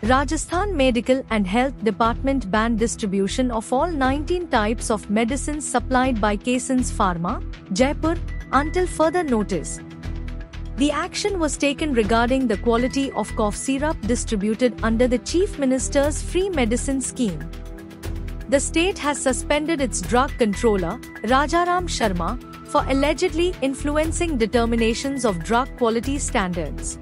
Rajasthan Medical and Health Department banned distribution of all 19 types of medicines supplied by Kesans Pharma, Jaipur, until further notice. The action was taken regarding the quality of cough syrup distributed under the Chief Minister's Free Medicine Scheme. The state has suspended its drug controller, Rajaram Sharma, for allegedly influencing determinations of drug quality standards.